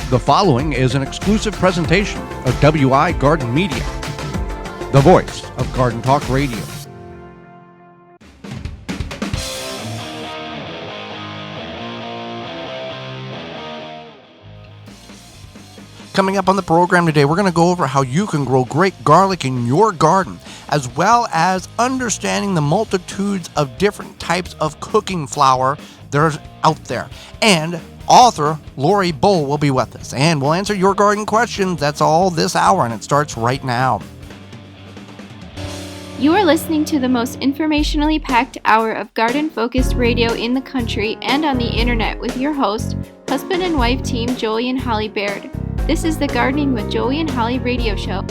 The following is an exclusive presentation of WI Garden Media, the voice of Garden Talk Radio. Coming up on the program today, we're going to go over how you can grow great garlic in your garden, as well as understanding the multitudes of different types of cooking flour that are out there. And author Loree Bohl will be with us, and we'll answer your garden questions. That's all this hour, and it starts right now. You are listening to the most informationally packed hour of garden-focused radio in the country and on the internet with your host, husband and wife team Joey and Holly Baird. This is the Gardening with Joey and Holly radio show.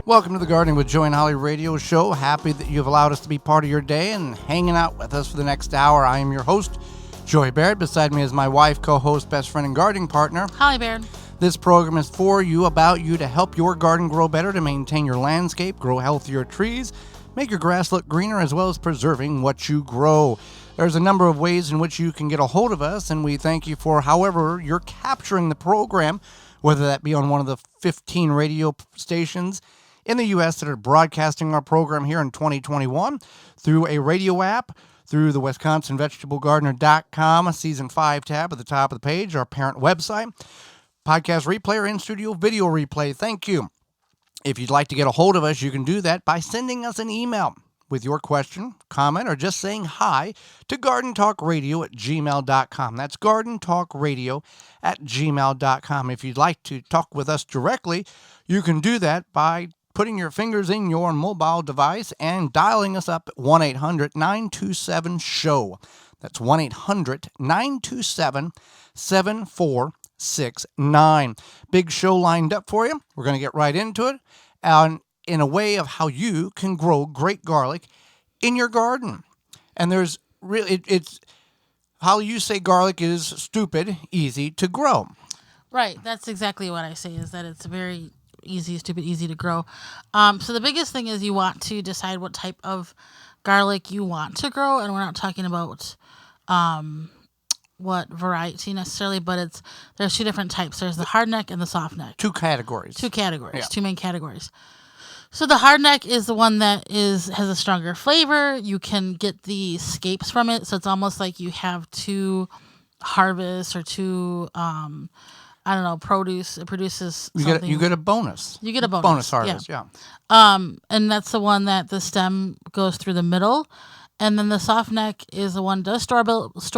Welcome to the Gardening with Joey and Holly radio show. Happy that you've allowed us to be part of your day and hanging out with us for the next hour. I am your host, Joey Baird. Beside me is my wife, co-host, best friend, and gardening partner, Holly Baird. This program is for you, about you, to help your garden grow better, to maintain your landscape, grow healthier trees, make your grass look greener, as well as preserving what you grow. There's a number of ways in which you can get a hold of us, and we thank you for however you're capturing the program, whether that be on one of the 15 radio stations in the U.S. that are broadcasting our program here in 2021, through a radio app, through the WisconsinVegetableGardener.com Season 5 tab at the top of the page, our parent website, podcast replay, or in-studio video replay. Thank you. If you'd like to get a hold of us, you can do that by sending us an email with your question, comment, or just saying hi to gardentalkradio@gmail.com. That's gardentalkradio@gmail.com. If you'd like to talk with us directly, you can do that by putting your fingers in your mobile device and dialing us up at 1-800-927-SHOW. That's 1-800-927-7469. Big show lined up for you. We're going to get right into it. In a way of how you can grow great garlic in your garden. And there's really, it's how you say garlic is stupid easy to grow. Right. That's exactly what I say, is that it's very easy to grow. So the biggest thing is you want to decide what type of garlic you want to grow. And we're not talking about what variety necessarily, but there's two different types. There's the hardneck and the softneck. Two categories. Two main categories. So the hardneck is the one that has a stronger flavor. You can get the scapes from it, so it's almost like you have two harvests or two, produce. It produces something. You get a bonus. You get a bonus. Bonus harvest, yeah. And that's the one that the stem goes through the middle. And then the softneck is the one that does store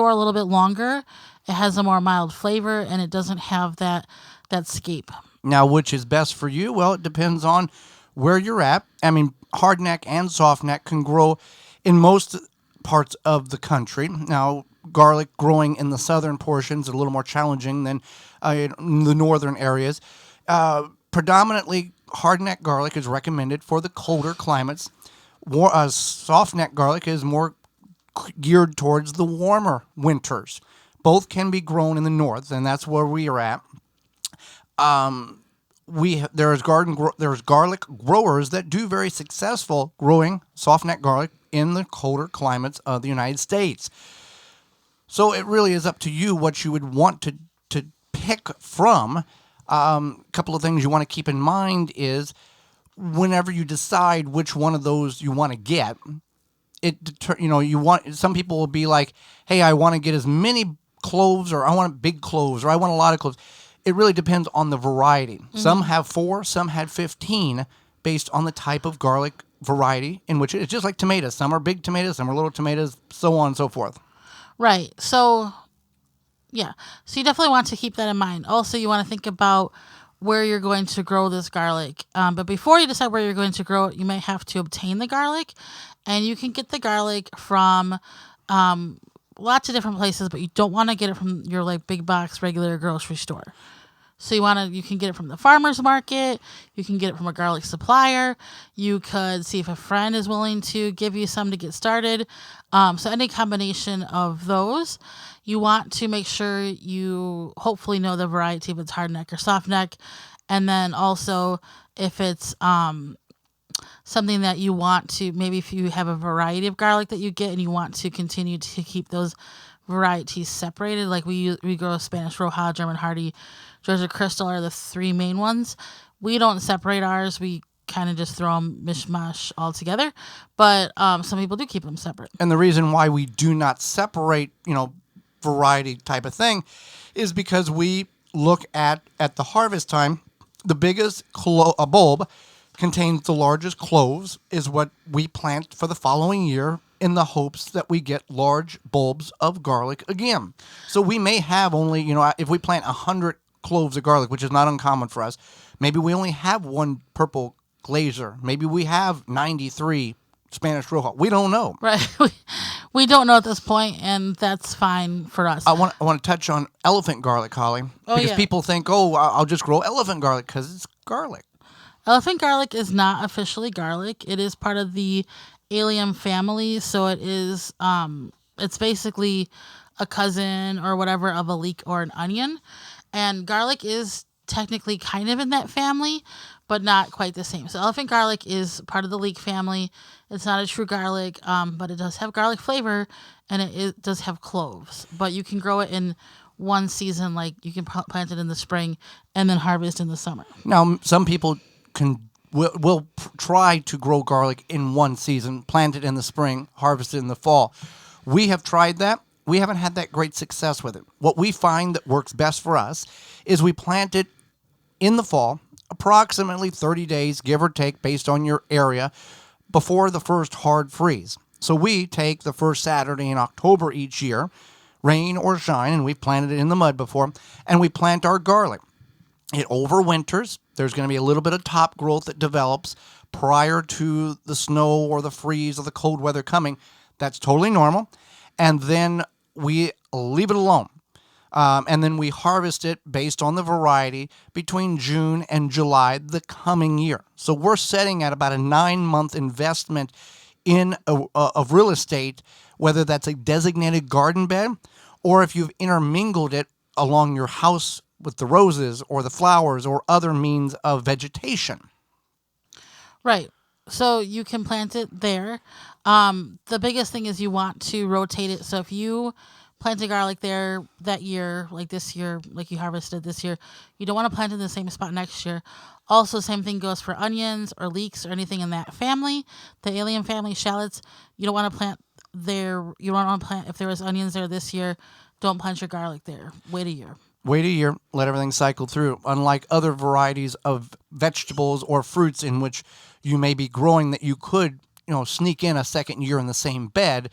a little bit longer. It has a more mild flavor, and it doesn't have that scape. Now, which is best for you? Well, it depends on where you're at. I mean, hardneck and softneck can grow in most parts of the country. Now, garlic growing in the southern portions is a little more challenging than in the northern areas. Predominantly, hardneck garlic is recommended for the colder climates. Softneck garlic is more geared towards the warmer winters. Both can be grown in the north, and that's where we are at. There's garlic growers that do very successful growing softneck garlic in the colder climates of the United States. So it really is up to you what you would want to pick from. A couple of things you want to keep in mind is whenever you decide which one of those you want to get, some people will be like, hey, I want to get as many cloves, or I want big cloves, or I want a lot of cloves. It really depends on the variety. Mm-hmm. Some have 4, some had 15, based on the type of garlic variety in which it's just like tomatoes. Some are big tomatoes, some are little tomatoes, so on and so forth. Right. So, yeah. So you definitely want to keep that in mind. Also, you want to think about where you're going to grow this garlic. But before you decide where you're going to grow it, you may have to obtain the garlic. And you can get the garlic from lots of different places, but you don't want to get it from your big box regular grocery store. So you can get it from the farmer's market. You can get it from a garlic supplier. You could see if a friend is willing to give you some to get started. So any combination of those. You want to make sure you hopefully know the variety, if it's hardneck or softneck. And then also if it's something that you want to, maybe if you have a variety of garlic that you get and you want to continue to keep those varieties separated. Like we grow Spanish Roja, German Hardy, Georgia Crystal are the three main ones. We don't separate ours. We kind of just throw them mishmash all together. But some people do keep them separate. And the reason why we do not separate, variety type of thing is because we look at the harvest time, the biggest bulb contains the largest cloves is what we plant for the following year in the hopes that we get large bulbs of garlic again. So we may have only, if we plant 100 cloves of garlic, which is not uncommon for us, maybe we only have one purple glazer. Maybe we have 93 Spanish Roja. We don't know. Right. We don't know at this point, and that's fine for us. I want to touch on elephant garlic, Holly, because people think, I'll just grow elephant garlic because it's garlic. Elephant garlic is not officially garlic. It is part of the allium family, so it is. It's basically a cousin or whatever of a leek or an onion, and garlic is technically kind of in that family, but not quite the same. So elephant garlic is part of the leek family. It's not a true garlic, but it does have garlic flavor, and it does have cloves. But you can grow it in one season, like you can plant it in the spring and then harvest in the summer. Now, some people will try to grow garlic in one season, plant it in the spring, harvest it in the fall. We have tried that. We haven't had that great success with it. What we find that works best for us is we plant it in the fall, approximately 30 days, give or take, based on your area, before the first hard freeze. So we take the first Saturday in October each year, rain or shine, and we've planted it in the mud before, and we plant our garlic. It overwinters. There's going to be a little bit of top growth that develops prior to the snow or the freeze or the cold weather coming. That's totally normal. And then we leave it alone. And then we harvest it based on the variety between June and July the coming year. So we're setting at about a 9-month investment in of real estate, whether that's a designated garden bed or if you've intermingled it along your house with the roses or the flowers or other means of vegetation. Right. So you can plant it there. The biggest thing is you want to rotate it. So if you planted garlic there that year, like this year, like you harvested this year, you don't want to plant in the same spot next year. Also, same thing goes for onions or leeks or anything in that family, the allium family, shallots. You don't want to plant there. You don't want to plant, if there was onions there this year, don't plant your garlic there. Wait a year. Wait a year, let everything cycle through. Unlike other varieties of vegetables or fruits in which you may be growing that you could, sneak in a second year in the same bed,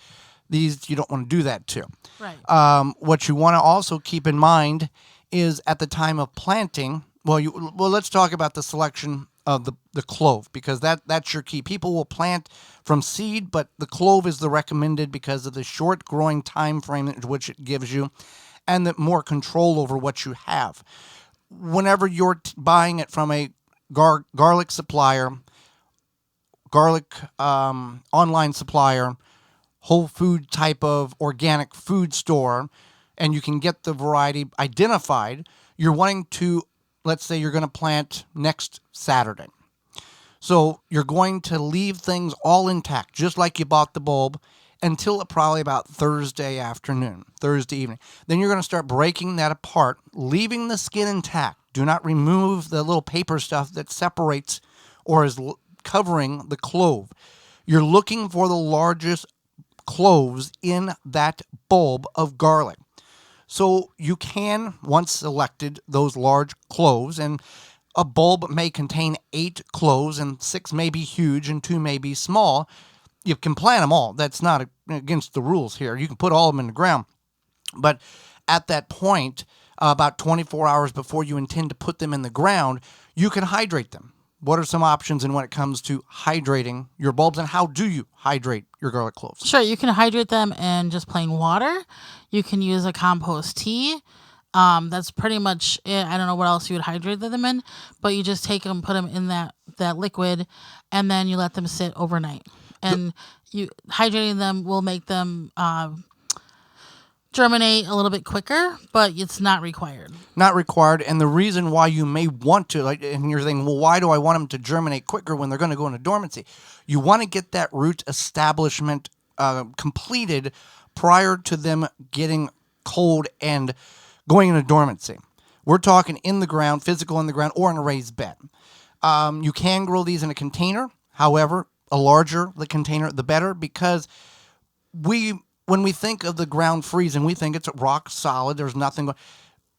these you don't want to do that to. Right. What you want to also keep in mind is at the time of planting. Well, let's talk about the selection of the clove, because that's your key. People will plant from seed, but the clove is the recommended because of the short growing time frame which it gives you, and the more control over what you have. Whenever you're buying it from a garlic supplier, garlic online supplier, whole food type of organic food store, and you can get the variety identified, you're wanting to, let's say you're going to plant next Saturday. So you're going to leave things all intact, just like you bought the bulb, until probably about Thursday afternoon, Thursday evening. Then you're going to start breaking that apart, leaving the skin intact. Do not remove the little paper stuff that separates or is covering the clove. You're looking for the largest cloves in that bulb of garlic. So you can, once selected those large cloves, and a bulb may contain 8 cloves, and 6 may be huge and 2 may be small. You can plant them all. That's not against the rules here. You can put all of them in the ground. But at that point, about 24 hours before you intend to put them in the ground, you can hydrate them. What are some options when it comes to hydrating your bulbs, and how do you hydrate your garlic cloves? Sure, you can hydrate them in just plain water. You can use a compost tea. That's pretty much it. I don't know what else you would hydrate them in, but you just take them, put them in that liquid, and then you let them sit overnight. And hydrating them will make them germinate a little bit quicker, but it's not required. Not required, and the reason why you may want to, and you're thinking, well, why do I want them to germinate quicker when they're going to go into dormancy? You want to get that root establishment completed prior to them getting cold and going into dormancy. We're talking in the ground, physical in the ground, or in a raised bed. You can grow these in a container. However, the larger the container, the better, because when we think of the ground freezing, we think it's rock solid. There's nothing.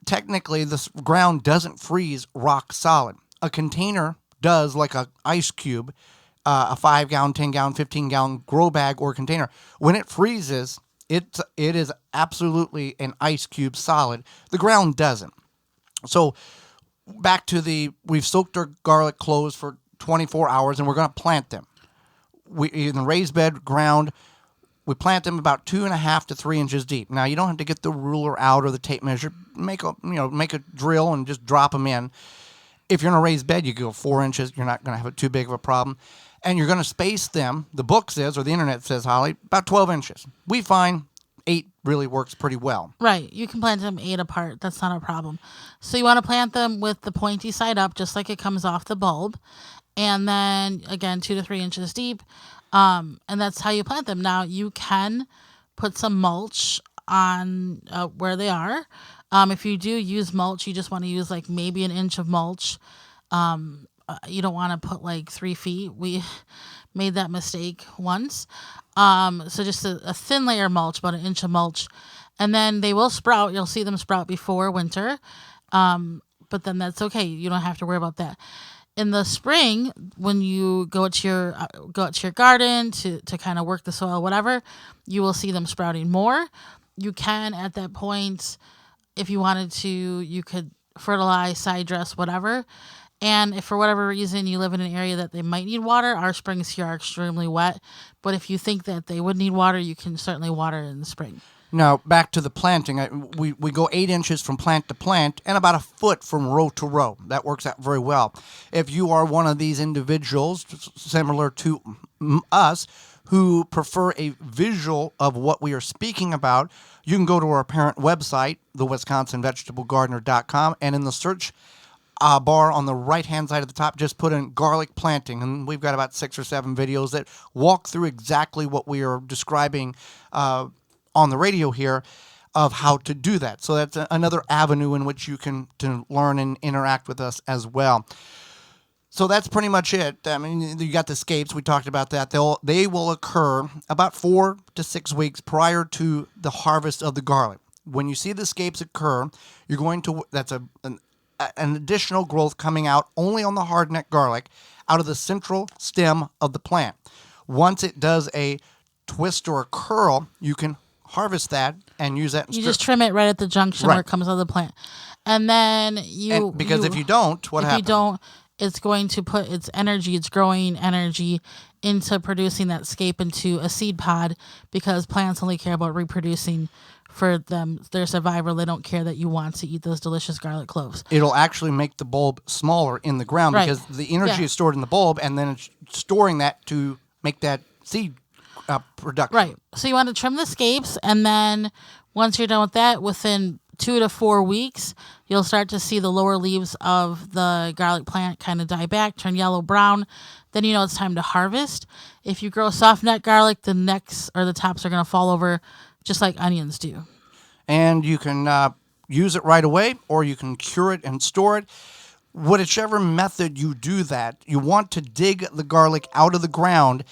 Technically, the ground doesn't freeze rock solid. A container does, like an ice cube, a 5-gallon, 10-gallon, 15-gallon grow bag or container. When it freezes, it is absolutely an ice cube solid. The ground doesn't. So back to we've soaked our garlic cloves for 24 hours, and we're going to plant them. In the raised bed ground, we plant them about 2.5 to 3 inches deep. Now, you don't have to get the ruler out or the tape measure. Make a drill and just drop them in. If you're in a raised bed, you go 4 inches. You're not going to have too big of a problem. And you're going to space them, the book says, or the internet says, Holly, about 12 inches. We find 8 really works pretty well. Right. You can plant them 8 apart. That's not a problem. So you want to plant them with the pointy side up, just like it comes off the bulb. And then, again, 2 to 3 inches deep. And that's how you plant them. Now, you can put some mulch on where they are. If you do use mulch, you just want to use like maybe an inch of mulch. You don't want to put like 3 feet. We made that mistake once. So just a thin layer of mulch, about an inch of mulch. And then they will sprout. You'll see them sprout before winter. But then that's okay. You don't have to worry about that. In the spring, when you go to your garden to kind of work the soil, whatever, you will see them sprouting more. You can, at that point, if you wanted to, you could fertilize, side dress, whatever. And if for whatever reason you live in an area that they might need water, our springs here are extremely wet. But if you think that they would need water, you can certainly water in the spring. Now, back to the planting. We go 8 inches from plant to plant and about a foot from row to row. That works out very well. If you are one of these individuals, similar to us, who prefer a visual of what we are speaking about, you can go to our parent website, thewisconsinvegetablegardener.com, and in the search bar on the right-hand side of the top, just put in garlic planting, and we've got about 6 or 7 videos that walk through exactly what we are describing on the radio here of how to do that. So that's another avenue in which you can to learn and interact with us as well. So that's pretty much it. I mean, you got the scapes. We talked about that. They will occur about 4 to 6 weeks prior to the harvest of the garlic. When you see the scapes occur, you're going to that's an additional growth coming out only on the hardneck garlic out of the central stem of the plant. Once it does a twist or a curl, you can harvest that and use that. You just trim it right at the junction where it comes out of the plant, and then if you don't, what happens? If you don't, it's going to put its energy, its growing energy, into producing that scape into a seed pod, because plants only care about reproducing for their survival. They don't care that you want to eat those delicious garlic cloves. It'll actually make the bulb smaller in the ground because the energy is stored in the bulb, and then it's storing that to make that seed production. Right. So you want to trim the scapes, and then once you're done with that, within 2 to 4 weeks, you'll start to see the lower leaves of the garlic plant kind of die back, turn yellow-brown. Then you know it's time to harvest. If you grow soft neck garlic, the necks or the tops are going to fall over just like onions do. And you can use it right away, or you can cure it and store it. Whichever method you do that, you want to dig the garlic out of the ground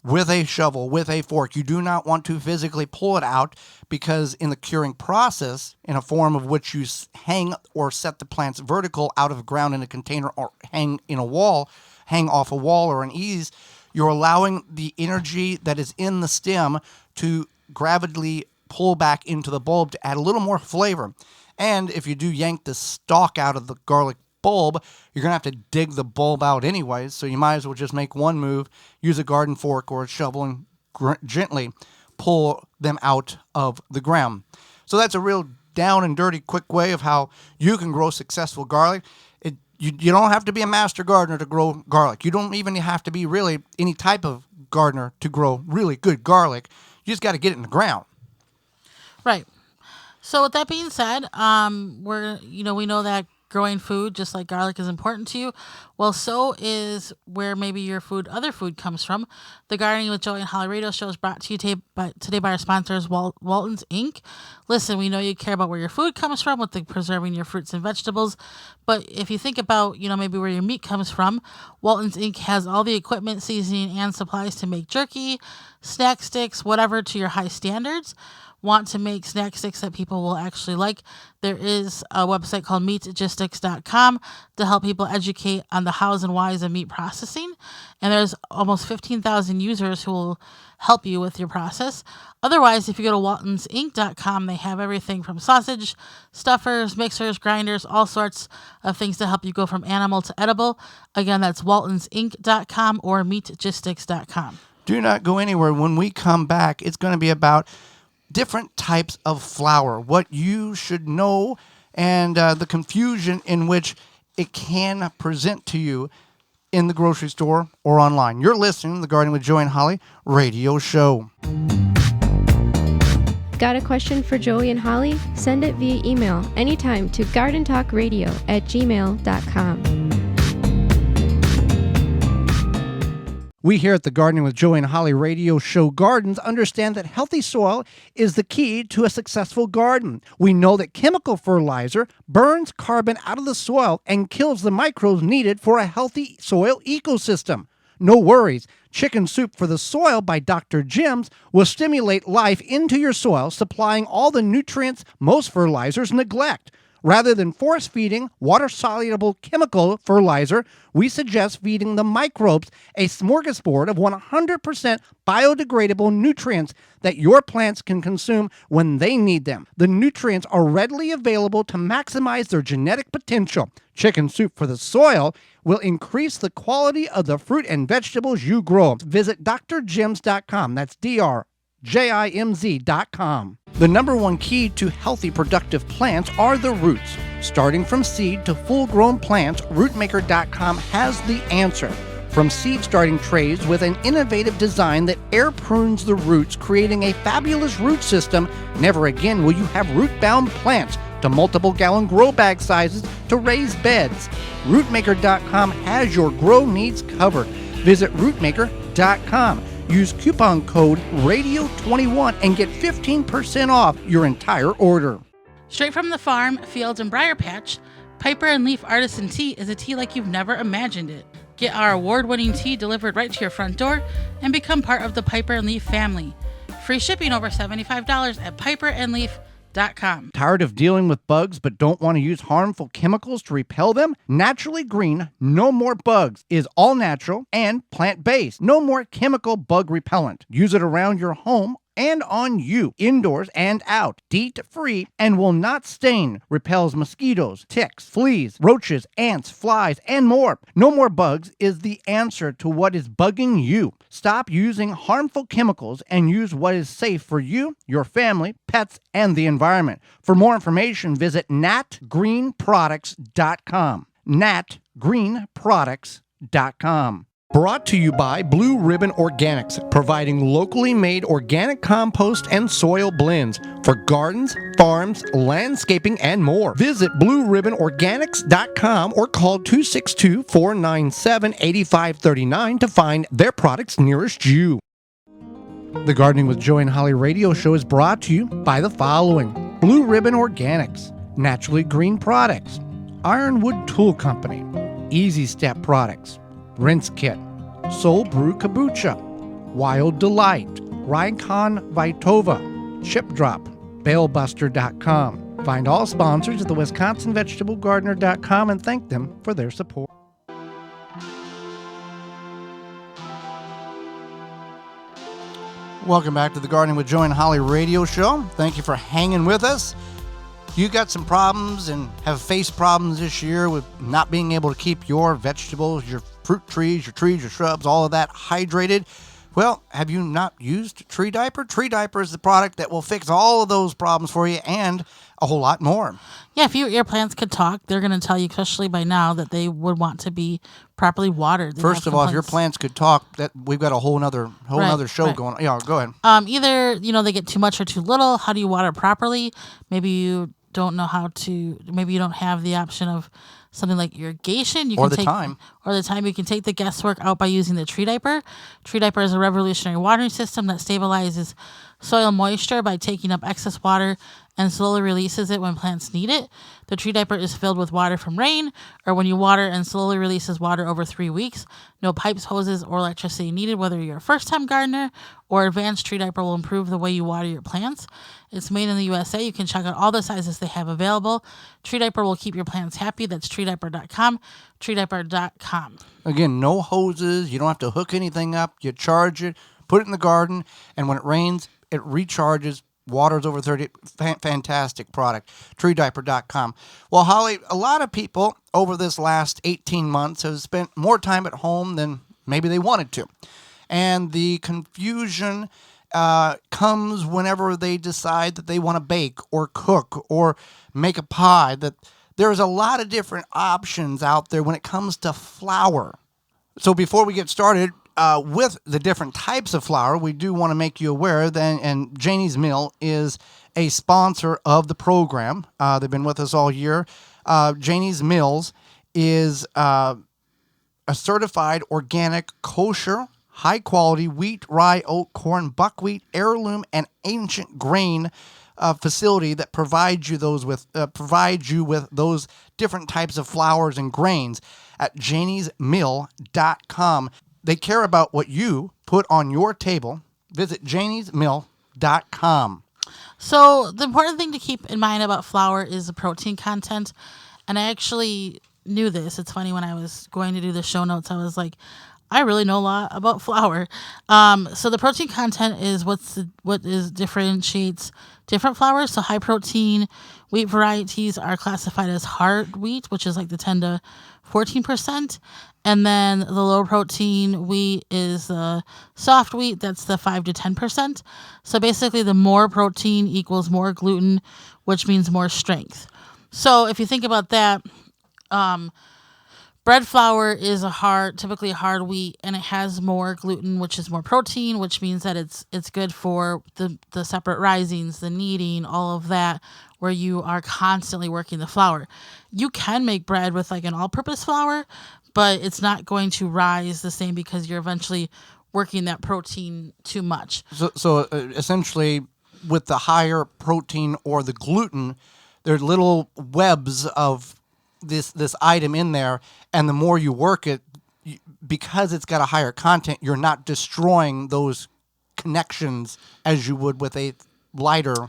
with a shovel, with a fork. You do not want to physically pull it out, because in the curing process, in a form of which you hang or set the plants vertical out of the ground in a container or hang off a wall or an eaves, you're allowing the energy that is in the stem to gravitate pull back into the bulb to add a little more flavor. And if you do yank the stalk out of the garlic bulb, you're going to have to dig the bulb out anyways, so you might as well just make one move, use a garden fork or a shovel, and gently pull them out of the ground. So that's a real down and dirty quick way of how you can grow successful garlic. You don't have to be a master gardener to grow garlic. You don't even have to be really any type of gardener to grow really good garlic. You just got to get it in the ground. Right. So with that being said, we know that growing food, just like garlic is important to you, well, so is where maybe your other food comes from. The Gardening with Joey and Holly radio show is brought to you today by our sponsors, Walton's Inc. Listen, we know you care about where your food comes from with preserving your fruits and vegetables, but if you think about, maybe where your meat comes from, Walton's Inc. has all the equipment, seasoning, and supplies to make jerky, snack sticks, whatever to your high standards. Want to make snack sticks that people will actually like, there is a website called meatgistics.com to help people educate on the hows and whys of meat processing. And there's almost 15,000 users who will help you with your process. Otherwise, if you go to waltonsinc.com, they have everything from sausage, stuffers, mixers, grinders, all sorts of things to help you go from animal to edible. Again, that's waltonsinc.com or meatgistics.com. Do not go anywhere. When we come back, it's going to be about different types of flour, what you should know, and the confusion in which it can present to you in the grocery store or online. You're listening to the Gardening with Joey and Holly radio show. Got a question for Joey and Holly? Send it via email anytime to gardentalkradio@gmail.com. We here at the Gardening with Joey and Holly radio show Gardens understand that healthy soil is the key to a successful garden. We know that chemical fertilizer burns carbon out of the soil and kills the microbes needed for a healthy soil ecosystem. No worries. Chicken Soup for the Soil by Dr. Jim's will stimulate life into your soil, supplying all the nutrients most fertilizers neglect. Rather than force-feeding water-soluble chemical fertilizer, we suggest feeding the microbes a smorgasbord of 100% biodegradable nutrients that your plants can consume when they need them. The nutrients are readily available to maximize their genetic potential. Chicken Soup for the Soil will increase the quality of the fruit and vegetables you grow. Visit drjims.com. That's drjimz.com. The number one key to healthy, productive plants are the roots. Starting from seed to full-grown plants, rootmaker.com has the answer. From seed starting trays with an innovative design that air prunes the roots, creating a fabulous root system, never again will you have root-bound plants, to multiple gallon grow bag sizes to raised beds. Rootmaker.com has your grow needs covered. Visit rootmaker.com. Use coupon code RADIO21 and get 15% off your entire order. Straight from the farm, fields, and briar patch, Piper and Leaf Artisan Tea is a tea like you've never imagined it. Get our award-winning tea delivered right to your front door and become part of the Piper and Leaf family. Free shipping over $75 at piperandleaf.com. Tired of dealing with bugs but don't want to use harmful chemicals to repel them? Naturally Green No More Bugs is all natural and plant-based. No more chemical bug repellent. Use it around your home and on you, indoors and out. DEET-free and will not stain. Repels mosquitoes, ticks, fleas, roaches, ants, flies, and more. No More Bugs is the answer to what is bugging you. Stop using harmful chemicals and use what is safe for you, your family, pets, and the environment. For more information, visit natgreenproducts.com. natgreenproducts.com. Brought to you by Blue Ribbon Organics, providing locally made organic compost and soil blends for gardens, farms, landscaping, and more. Visit blueribbonorganics.com or call 262-497-8539 to find their products nearest you. The Gardening with Joey and Holly radio show is brought to you by the following: Blue Ribbon Organics, Naturally Green Products, Ironwood Tool Company, Easy Step Products, Rinse Kit, Soul Brew Kombucha, Wild Delight, Rykon Vitova, Chip Drop, BaleBuster.com. Find all sponsors at the WisconsinVegetableGardener.com and thank them for their support. Welcome back to the Gardening with Joey and Holly radio show. Thank you for hanging with us. You got some problems and have faced problems this year with not being able to keep your vegetables, your fruit trees, your shrubs, all of that hydrated. Well, have you not used Tree Diaper? Tree Diaper is the product that will fix all of those problems for you and a whole lot more. Yeah, if your plants could talk, they're going to tell you, especially by now, that they would want to be properly watered. First of all, if your plants could talk, that we've got a whole nother show going on. Yeah, go ahead. Either, they get too much or too little. How do you water properly? Maybe you don't know how to, maybe you don't have the option of something like irrigation, you Or can the time. or the time, you can take the guesswork out by using the tree diaper. Tree diaper is a revolutionary watering system that stabilizes soil moisture by taking up excess water and slowly releases it when plants need it. The tree diaper is filled with water from rain or when you water, and slowly releases water over 3 weeks. No pipes, hoses, or electricity needed. Whether you're a first-time gardener or advanced, tree diaper will improve the way you water your plants. It's made in the USA. You can check out all the sizes they have available. Tree diaper will keep your plants happy. That's treediaper.com, treediaper.com. Again, no hoses. You don't have to hook anything up. You charge it, put it in the garden, and when it rains, it recharges. Waters over 30. Fantastic product. Treediaper.com. Well, Holly, a lot of people over this last 18 months have spent more time at home than maybe they wanted to. And the confusion comes whenever they decide that they want to bake or cook or make a pie. That there's a lot of different options out there when it comes to flour. So before we get started with the different types of flour, we do want to make you aware that, and Janie's Mill is a sponsor of the program. They've been with us all year. Janie's Mills is a certified organic, kosher, high-quality wheat, rye, oat, corn, buckwheat, heirloom, and ancient grain facility that provides you with those different types of flours and grains at janiesmill.com. They care about what you put on your table. Visit janiesmill.com. So the important thing to keep in mind about flour is the protein content. And I actually knew this. It's funny, when I was going to do the show notes, I was like, I really know a lot about flour. So the protein content is what differentiates different flours. So high protein wheat varieties are classified as hard wheat, which is like the 10 to 14%. And then the low protein wheat is the soft wheat. That's the 5 to 10%. So basically, the more protein equals more gluten, which means more strength. So if you think about that, bread flour is typically a hard wheat, and it has more gluten, which is more protein, which means that it's good for the separate risings, the kneading, all of that, where you are constantly working the flour. You can make bread with like an all-purpose flour, but it's not going to rise the same because you're eventually working that protein too much. So essentially, with the higher protein or the gluten, there are little webs of this item in there, and the more you work it, because it's got a higher content, you're not destroying those connections as you would with a lighter.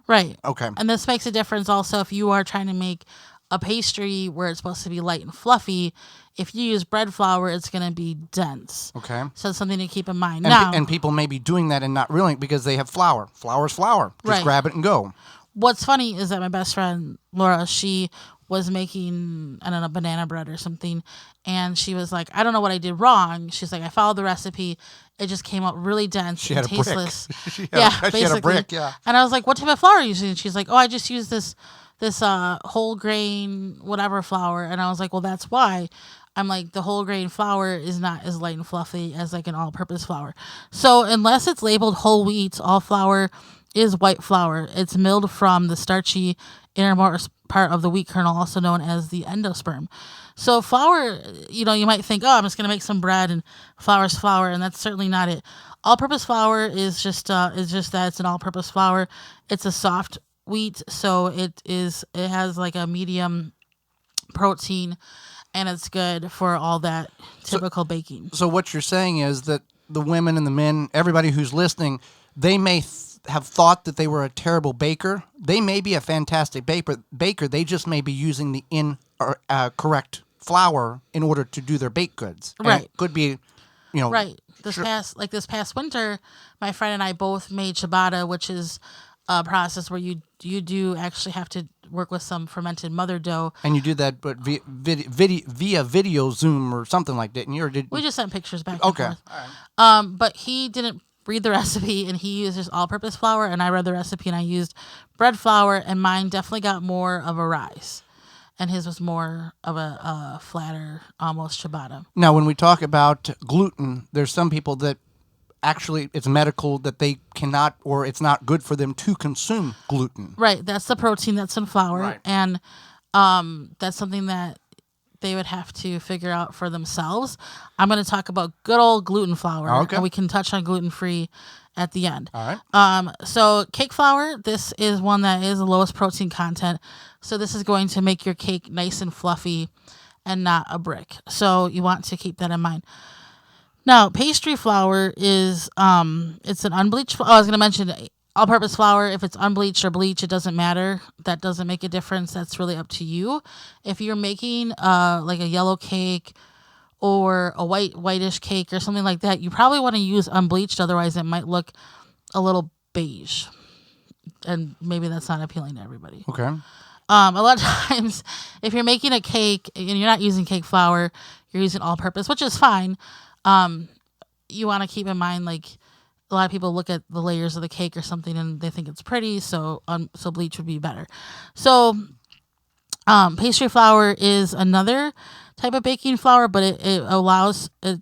Right. Okay. And this makes a difference also if you are trying to make a pastry where it's supposed to be light and fluffy. If you use bread flour, it's going to be dense. Okay. So it's something to keep in mind. And people may be doing that and not realizing because they have flour. Flour's flour. Just Right. grab it and go. What's funny is that my best friend, Laura, she was making, I don't know, banana bread or something. And she was like, I don't know what I did wrong. She's like, I followed the recipe. It just came out really dense and tasteless. She had a brick, yeah. And I was like, what type of flour are you using? And she's like, oh, I just use this whole grain whatever flour. And I was like, well, that's why. I'm like, the whole grain flour is not as light and fluffy as like an all-purpose flour. So unless it's labeled whole wheat, all flour is white flour. It's milled from the starchy innermost part of the wheat kernel, also known as the endosperm. So flour, you might think, oh, I'm just going to make some bread and flour's flour, and that's certainly not it. All-purpose flour is just that it's an all-purpose flour. It's a soft wheat, so it has like a medium protein, and it's good for all that typical baking. So what you're saying is that the women and the men, everybody who's listening, they may have thought that they were a terrible baker. They may be a fantastic baker. They just may be using the incorrect flour in order to do their baked goods. Right. And it could be, Right. This past winter, my friend and I both made ciabatta, which is a process where you do actually have to work with some fermented mother dough. And you did that, but via video Zoom or something like that. And we just sent pictures back and okay. forth. All right. But he didn't read the recipe, and he used just all-purpose flour, and I read the recipe, and I used bread flour, and mine definitely got more of a rise, and his was more of a flatter, almost ciabatta. Now, when we talk about gluten, there's some people that actually it's medical that they cannot, or it's not good for them to consume gluten. Right. That's the protein that's in flour. Right. And that's something that they would have to figure out for themselves. I'm going to talk about good old gluten flour. Okay. And we can touch on gluten-free at the end. All right. So cake flour, this is one that is the lowest protein content. So this is going to make your cake nice and fluffy and not a brick. So you want to keep that in mind. Now, pastry flour is, it's an unbleached, I was going to mention all-purpose flour. If it's unbleached or bleached, it doesn't matter. That doesn't make a difference. That's really up to you. If you're making like a yellow cake or a whitish cake or something like that, you probably want to use unbleached. Otherwise, it might look a little beige. And maybe that's not appealing to everybody. Okay. A lot of times, if you're making a cake and you're not using cake flour, you're using all-purpose, which is fine. You want to keep in mind, like, a lot of people look at the layers of the cake or something and they think it's pretty, so bleach would be better. So pastry flour is another type of baking flour, but it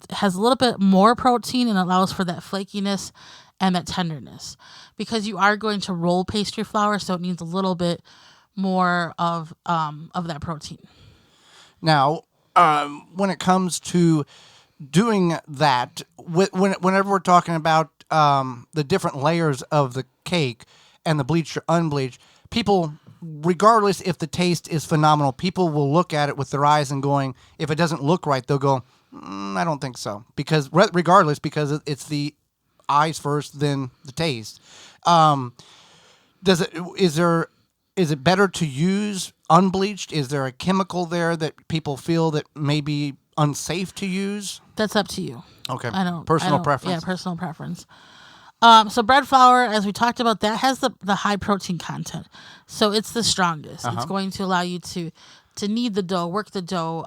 has a little bit more protein and allows for that flakiness and that tenderness, because you are going to roll pastry flour, so it needs a little bit more of that protein. Now, when it comes to doing that, whenever we're talking about the different layers of the cake and the bleached or unbleached, people, regardless if the taste is phenomenal, people will look at it with their eyes and going, if it doesn't look right, they'll go, I don't think so. Because regardless, because it's the eyes first, then the taste. Is it better to use unbleached? Is there a chemical there that people feel that may be unsafe to use? That's up to you. Okay. Personal preference. Yeah, personal preference. So bread flour, as we talked about, that has the high protein content. So it's the strongest. It's going to allow you to knead the dough, work the dough.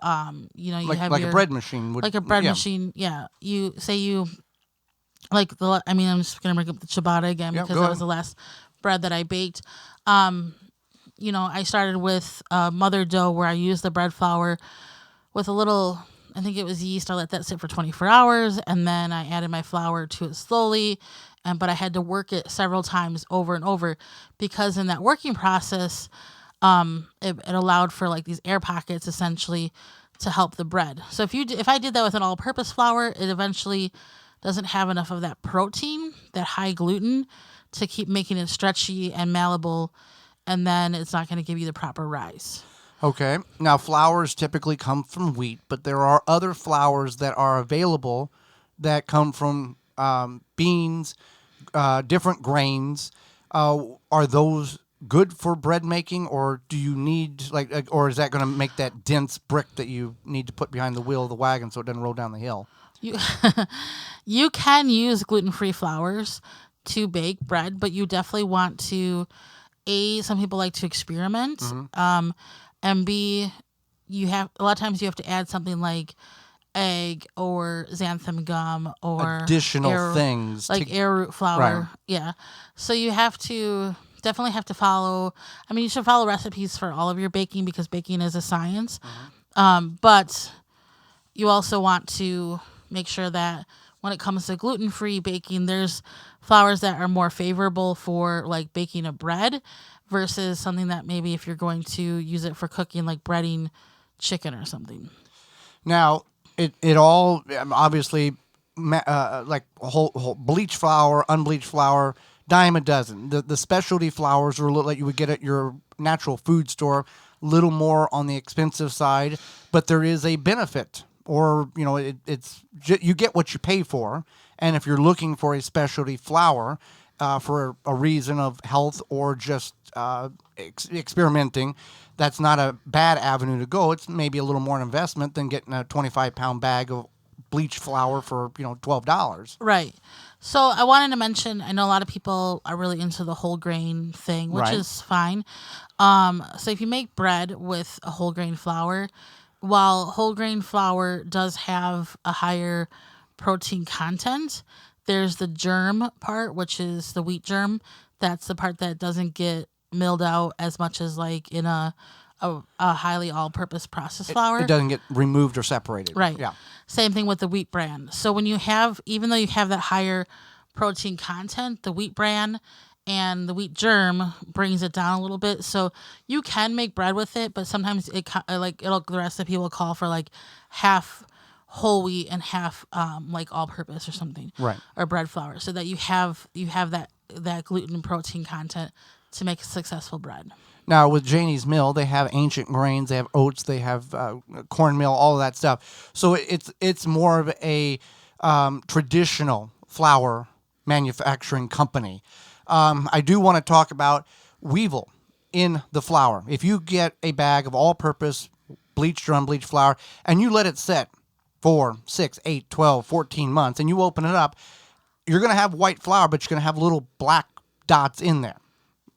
You have a bread machine would. Like a bread machine, yeah. I'm just going to bring up the ciabatta again because that was the last bread that I baked. I started with mother dough where I used the bread flour with a little, I think it was yeast. I let that sit for 24 hours, and then I added my flour to it slowly. But I had to work it several times over and over, because in that working process, it allowed for like these air pockets essentially to help the bread. So if I did that with an all-purpose flour, it eventually doesn't have enough of that protein, that high gluten, to keep making it stretchy and malleable, and then it's not going to give you the proper rise. Okay. Now, flours typically come from wheat, but there are other flours that are available that come from beans, different grains. Are those good for bread making, or do you need or is that going to make that dense brick that you need to put behind the wheel of the wagon so it doesn't roll down the hill? You can use gluten-free flours to bake bread, but you definitely want to, some people like to experiment, and B, a lot of times you have to add something like egg or xanthan gum or additional things like arrowroot flour. Right. Yeah. So you definitely have to follow. You should follow recipes for all of your baking, because baking is a science. But you also want to make sure that when it comes to gluten-free baking, there's flours that are more favorable for like baking a bread versus something that maybe if you're going to use it for cooking, like breading chicken or something. Now, it all obviously like whole bleach flour, unbleached flour, dime a dozen. The specialty flours are like you would get at your natural food store, little more on the expensive side, but there is a benefit, or it's you get what you pay for. And if you're looking for a specialty flour for a reason of health or just experimenting, that's not a bad avenue to go. It's maybe a little more investment than getting a 25-pound bag of bleached flour for $12. Right. So I wanted to mention, I know a lot of people are really into the whole grain thing, which is fine. So if you make bread with a whole grain flour, while whole grain flour does have a higher protein content, there's the germ part, which is the wheat germ. That's the part that doesn't get milled out as much as like in a a highly all-purpose processed flour. It doesn't get removed or separated. Right. Yeah. Same thing with the wheat bran. So when you have, even though you have that higher protein content, the wheat bran and the wheat germ brings it down a little bit. So you can make bread with it, but sometimes the recipe will call for like half whole wheat and half like all-purpose or something, right? Or bread flour, so that you have that gluten and protein content to make a successful bread. Now with Janie's Mill, they have ancient grains, they have oats, they have cornmeal, all of that stuff. So it's more of a traditional flour manufacturing company. I do want to talk about weevil in the flour. If you get a bag of all-purpose bleached or unbleached flour and you let it set 4, 6, 8, 12, 14 months and you open it up, you're going to have white flour, but you're going to have little black dots in there.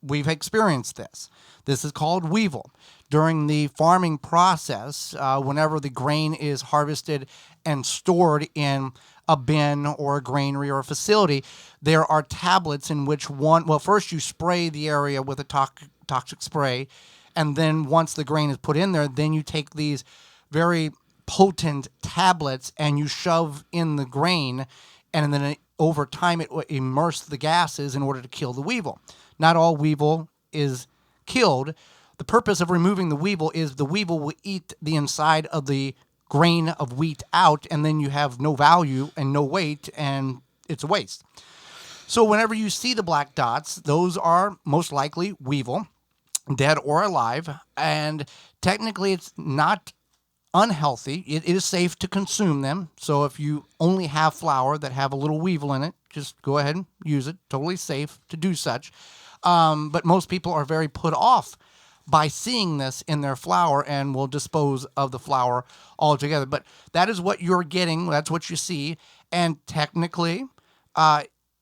We've experienced this. This is called weevil. During the farming process, whenever the grain is harvested and stored in a bin or a granary or a facility, there are tablets in which first you spray the area with a toxic spray, and then once the grain is put in there, then you take these very potent tablets and you shove in the grain, and then over time it will immerse the gases in order to kill the weevil. Not all weevil is killed. The purpose of removing the weevil is the weevil will eat the inside of the grain of wheat out, and then you have no value and no weight, and it's a waste. So whenever you see the black dots, those are most likely weevil, dead or alive, and technically it's not unhealthy. It is safe to consume them. So if you only have flour that have a little weevil in it, just go ahead and use it. Totally safe to do such. But most people are very put off by seeing this in their flour and will dispose of the flour altogether. But that is what you're getting. That's what you see. And technically,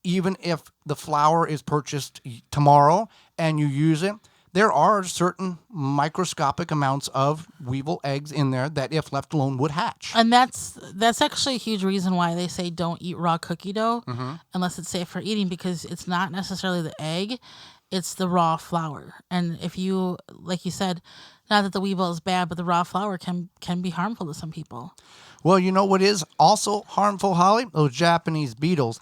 even if the flour is purchased tomorrow and you use it, there are certain microscopic amounts of weevil eggs in there that, if left alone, would hatch. And that's actually a huge reason why they say don't eat raw cookie dough unless it's safe for eating, because it's not necessarily the egg, it's the raw flour. And if you, like you said, not that the weevil is bad, but the raw flour can be harmful to some people. Well, you know what is also harmful, Holly? Those Japanese beetles.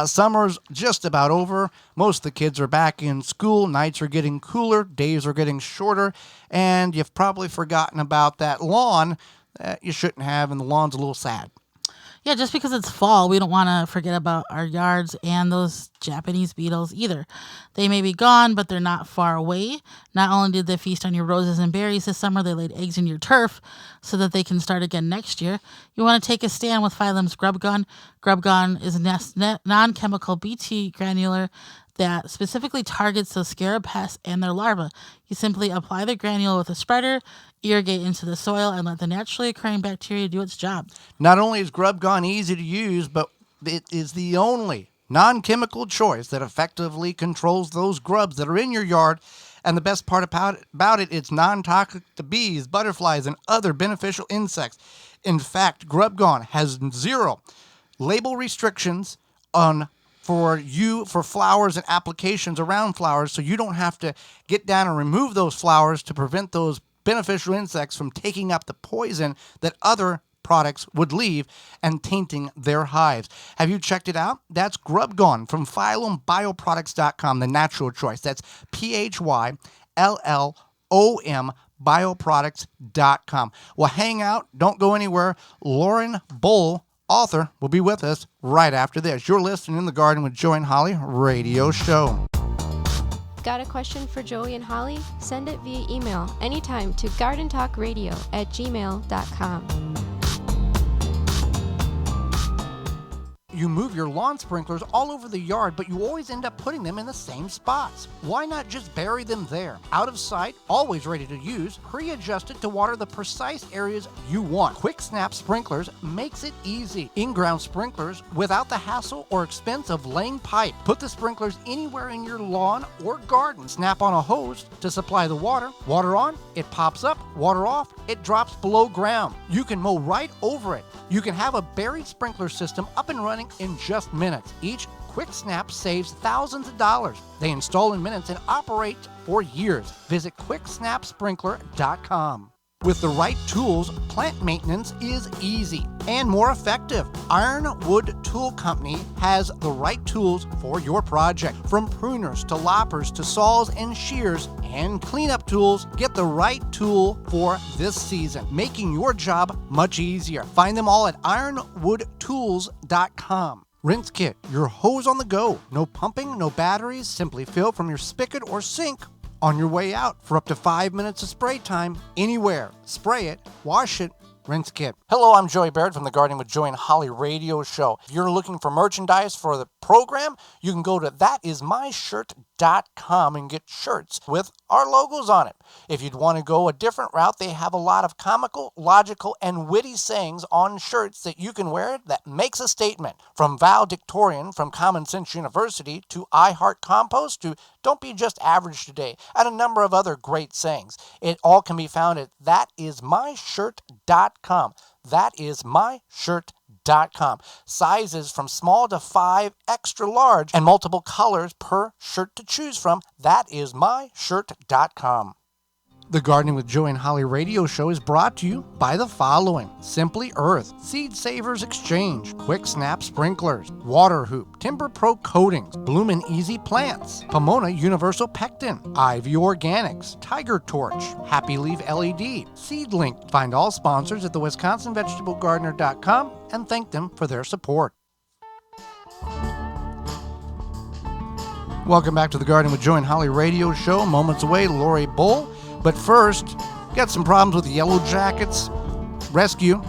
Summer's just about over. Most of the kids are back in school. Nights are getting cooler. Days are getting shorter. And you've probably forgotten about that lawn that you shouldn't have, and the lawn's a little sad. Yeah, just because it's fall, we don't want to forget about our yards and those Japanese beetles either. They may be gone, but they're not far away. Not only did they feast on your roses and berries this summer, they laid eggs in your turf so that they can start again next year. You want to take a stand with Phylum's Grub Gun. Grub Gun is a non-chemical BT granular that specifically targets those scarab pests and their larvae. You simply apply the granule with a spreader, irrigate into the soil, and let the naturally occurring bacteria do its job. Not only is Grub Gun easy to use, but it is the only non-chemical choice that effectively controls those grubs that are in your yard. And the best part about it, it's non-toxic to bees, butterflies, and other beneficial insects. In fact, Grub Gun has 0 label restrictions for flowers and applications around flowers, so you don't have to get down and remove those flowers to prevent those beneficial insects from taking up the poison that other products would leave and tainting their hives. Have you checked it out? That's Grub Gun from PhylumBioproducts.com, the natural choice. That's PHYLLOM bioproducts.com. Well, hang out. Don't go anywhere. Loree Bohl, author, will be with us right after this. You're listening in the Garden with Joey and Holly radio show. Got a question for Joey and Holly? Send it via email anytime to gardentalkradio@gmail.com. You move your lawn sprinklers all over the yard, but you always end up putting them in the same spots. Why not just bury them there? Out of sight, always ready to use, pre-adjusted to water the precise areas you want. Quick Snap Sprinklers makes it easy. In-ground sprinklers without the hassle or expense of laying pipe. Put the sprinklers anywhere in your lawn or garden. Snap on a hose to supply the water. Water on, it pops up. Water off, it drops below ground. You can mow right over it. You can have a buried sprinkler system up and running in just minutes. Each Quick Snap saves thousands of dollars. They install in minutes and operate for years. Visit quicksnapsprinkler.com. With the right tools, plant maintenance is easy and more effective. Ironwood Tool Company has the right tools for your project. From pruners to loppers to saws and shears and cleanup tools, get the right tool for this season, making your job much easier. Find them all at ironwoodtools.com. Rinse Kit, your hose on the go. No pumping, no batteries, simply fill from your spigot or sink on your way out for up to 5 minutes of spray time anywhere. Spray it, wash it, rinse kit. Hello, I'm Joey Baird from the Gardening with Joey and Holly radio show. If you're looking for merchandise for the program, you can go to thatismyshirt.com and get shirts with our logos on it. If you'd want to go a different route, they have a lot of comical, logical, and witty sayings on shirts that you can wear that makes a statement. From valedictorian from Common Sense University to I Heart Compost to Don't Be Just Average Today, and a number of other great sayings. It all can be found at thatismyshirt.com. Thatismyshirt.com. Sizes from small to 5 extra large and multiple colors per shirt to choose from. Thatismyshirt.com. The Gardening with Joey and Holly radio show is brought to you by the following: Simply Earth, Seed Savers Exchange, Quick Snap Sprinklers, Water Hoop, Timber Pro Coatings, Bloomin' Easy Plants, Pomona Universal Pectin, Ivy Organics, Tiger Torch, Happy Leaf LED, Seedlink. Find all sponsors at the WisconsinVegetableGardener.com and thank them for their support. Welcome back to the Gardening with Joey and Holly radio show. Moments away, Loree Bohl. But first, got some problems with the yellow jackets. Rescue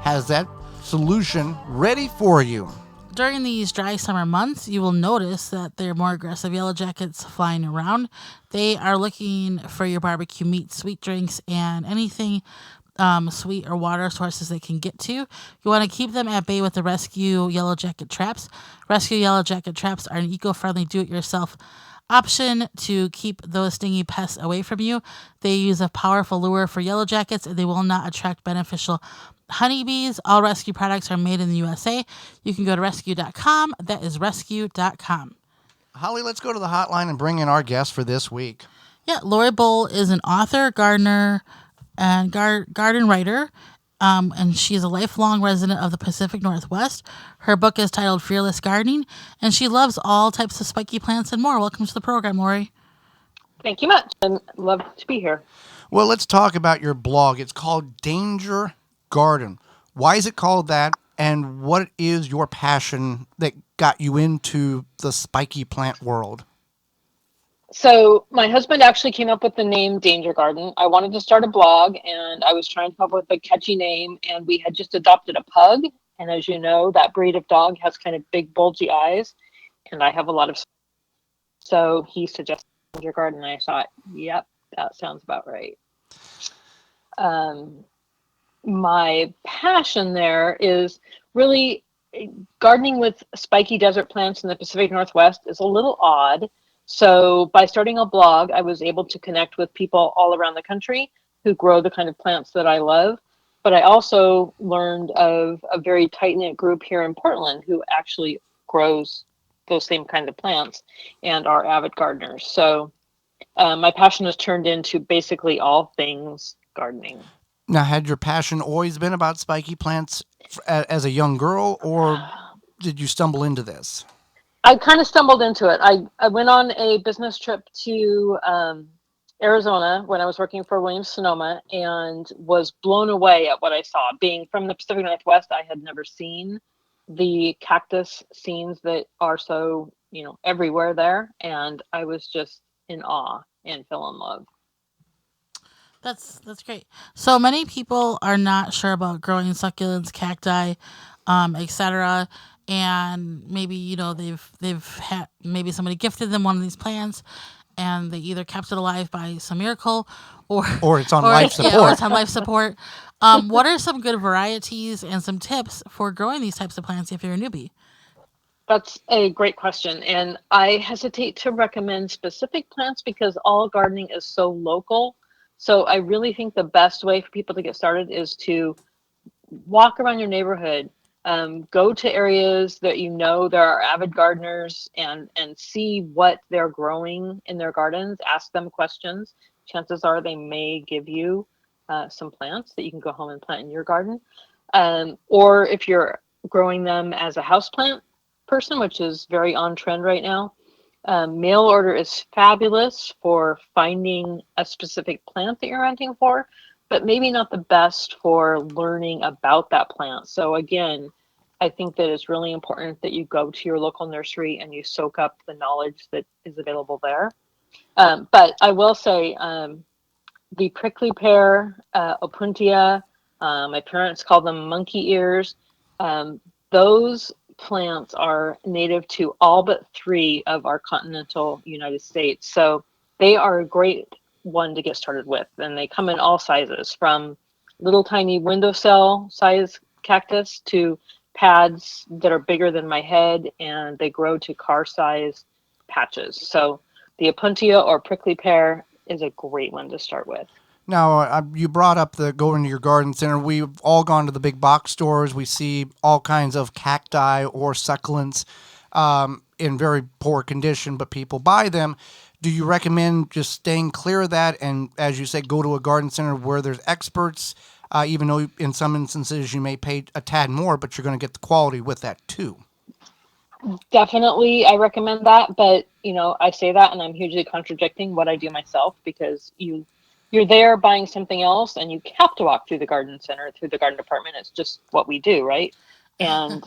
has that solution ready for you. During these dry summer months, you will notice that there are more aggressive yellow jackets flying around. They are looking for your barbecue meat, sweet drinks, and anything sweet or water sources they can get to. You want to keep them at bay with the Rescue Yellow Jacket Traps. Rescue Yellow Jacket Traps are an eco-friendly do-it-yourself option to keep those stingy pests away from you. They use a powerful lure for yellow jackets, and they will not attract beneficial honeybees. All Rescue products are made in the USA. You can go to rescue.com. That is rescue.com. Holly, let's go to the hotline and bring in our guest for this week. Yeah, Loree Bohl is an author, gardener, and garden writer. And she's a lifelong resident of the Pacific Northwest. Her book is titled Fearless Gardening, and she loves all types of spiky plants and more. Welcome to the program, Loree. Thank you much. I love to be here. Well, let's talk about your blog. It's called Danger Garden. Why is it called that, and what is your passion that got you into the spiky plant world? So my husband actually came up with the name Danger Garden. I wanted to start a blog, and I was trying to come up with a catchy name, and we had just adopted a pug. And as you know, that breed of dog has kind of big, bulgy eyes, and I have a lot of... So he suggested Danger Garden, and I thought, yep, that sounds about right. My passion there is really gardening with spiky desert plants in the Pacific Northwest is a little odd. So by starting a blog, I was able to connect with people all around the country who grow the kind of plants that I love. But I also learned of a very tight-knit group here in Portland who actually grows those same kind of plants and are avid gardeners. So my passion has turned into basically all things gardening. Now, had your passion always been about spiky plants as a young girl, or did you stumble into this? I kind of stumbled into it. I went on a business trip to Arizona when I was working for Williams-Sonoma and was blown away at what I saw. Being from the Pacific Northwest, I had never seen the cactus scenes that are so, everywhere there. And I was just in awe and fell in love. That's great. So many people are not sure about growing succulents, cacti, etc. And maybe they've had maybe somebody gifted them one of these plants, and they either kept it alive by some miracle, or it's on life support. Yeah, or it's on life support. What are some good varieties and some tips for growing these types of plants if you're a newbie? That's a great question, and I hesitate to recommend specific plants because all gardening is so local. So I really think the best way for people to get started is to walk around your neighborhood, Go to areas that you know there are avid gardeners and see what they're growing in their gardens. Ask them questions. Chances are they may give you some plants that you can go home and plant in your garden. Or if you're growing them as a houseplant person, which is very on trend right now, mail order is fabulous for finding a specific plant that you're renting for, but maybe not the best for learning about that plant. So again, I think that it's really important that you go to your local nursery and you soak up the knowledge that is available there. But I will say the prickly pear, opuntia, my parents call them monkey ears. Those plants are native to all but 3 of our continental United States. So they are a great one to get started with. And they come in all sizes, from little tiny windowsill size cactus to pads that are bigger than my head, and they grow to car size patches. So the opuntia or prickly pear is a great one to start with. Now, you brought up the going to your garden center. We've all gone to the big box stores. We see all kinds of cacti or succulents in very poor condition, but people buy them. Do you recommend just staying clear of that and, as you say, go to a garden center where there's experts, even though in some instances you may pay a tad more, but you're going to get the quality with that too? Definitely, I recommend that. But, I say that and I'm hugely contradicting what I do myself, because you're there buying something else and you have to walk through the garden center, through the garden department. It's just what we do, right? And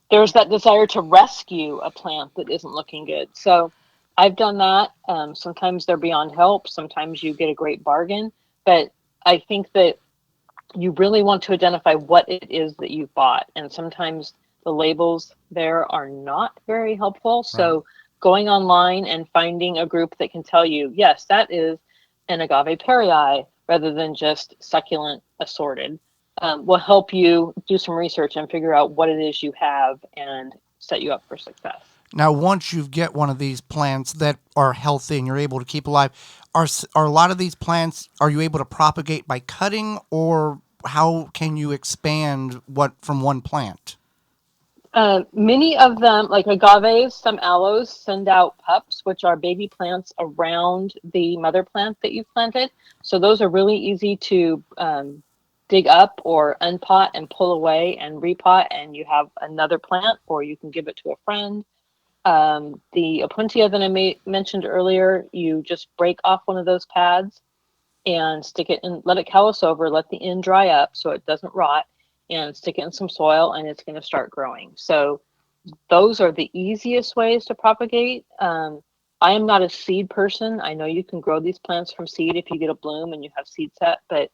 there's that desire to rescue a plant that isn't looking good. So I've done that. Sometimes they're beyond help. Sometimes you get a great bargain. But I think that you really want to identify what it is that you've bought. And sometimes the labels there are not very helpful. So Right. going online and finding a group that can tell you, yes, that is an agave perii rather than just succulent assorted, will help you do some research and figure out what it is you have and set you up for success. Now, once you get one of these plants that are healthy and you're able to keep alive, are a lot of these plants, are you able to propagate by cutting, or how can you expand what from one plant? Many of them, like agaves, some aloes, send out pups, which are baby plants around the mother plant that you've planted. So those are really easy to dig up or unpot and pull away and repot, and you have another plant, or you can give it to a friend. The opuntia that I mentioned earlier, you just break off one of those pads and stick it in, let it callus over, let the end dry up so it doesn't rot, and stick it in some soil, and it's going to start growing. So those are the easiest ways to propagate. I am not a seed person. I know you can grow these plants from seed if you get a bloom and you have seed set, but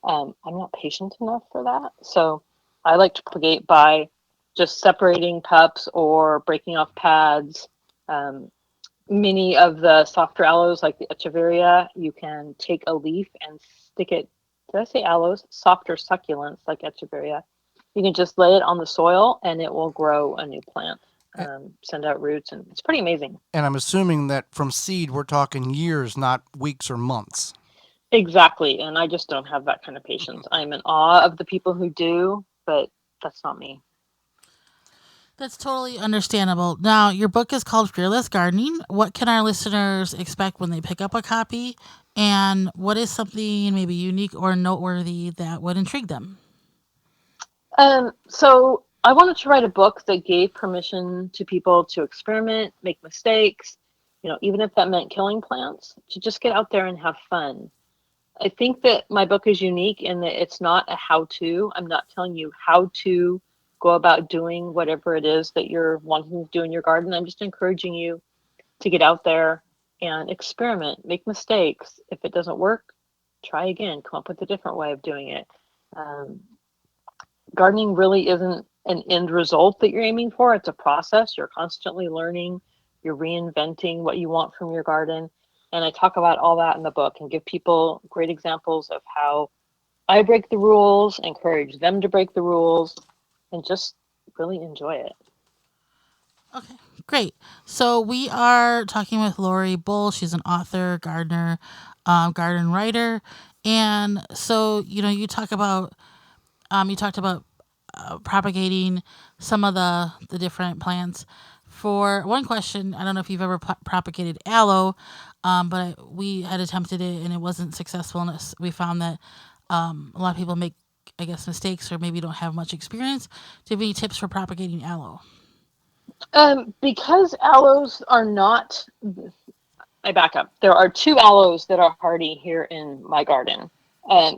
I'm not patient enough for that. So I like to propagate by just separating pups or breaking off pads. Many of the softer aloes, like the echeveria, you can take a leaf and stick it. Did I say aloes? Softer succulents like echeveria. You can just lay it on the soil and it will grow a new plant, send out roots, and it's pretty amazing. And I'm assuming that from seed, we're talking years, not weeks or months. Exactly. And I just don't have that kind of patience. I'm in awe of the people who do, but that's not me. That's totally understandable. Now, your book is called Fearless Gardening. What can our listeners expect when they pick up a copy? And what is something maybe unique or noteworthy that would intrigue them? So I wanted to write a book that gave permission to people to experiment, make mistakes, even if that meant killing plants, to just get out there and have fun. I think that my book is unique in that it's not a how-to. I'm not telling you how to go about doing whatever it is that you're wanting to do in your garden. I'm just encouraging you to get out there and experiment, make mistakes. If it doesn't work, try again, come up with a different way of doing it. Gardening really isn't an end result that you're aiming for. It's a process. You're constantly learning, you're reinventing what you want from your garden. And I talk about all that in the book and give people great examples of how I break the rules, encourage them to break the rules, and just really enjoy it. Okay, great. So we are talking with Loree Bohl. She's an author, gardener, garden writer. And so, you talked about propagating some of the different plants. For one question, I don't know if you've ever propagated aloe, but we had attempted it and it wasn't successful. And we found that a lot of people make, I guess, mistakes or maybe don't have much experience. Do you have any tips for propagating aloe? Because aloes are not, I back up. There are 2 aloes that are hardy here in my garden.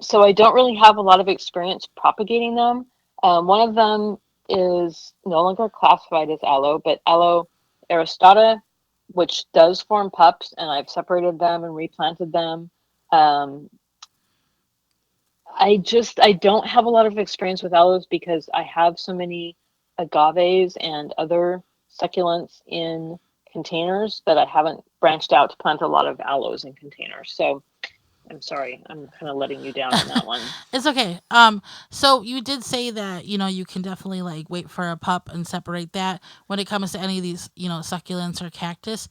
So I don't really have a lot of experience propagating them. One of them is no longer classified as aloe, but aloe aristata, which does form pups, and I've separated them and replanted them. I don't have a lot of experience with aloes because I have so many agaves and other succulents in containers that I haven't branched out to plant a lot of aloes in containers. So I'm sorry, I'm kind of letting you down on that one. It's okay. So you did say that, you can definitely like wait for a pup and separate that when it comes to any of these, succulents or cactus.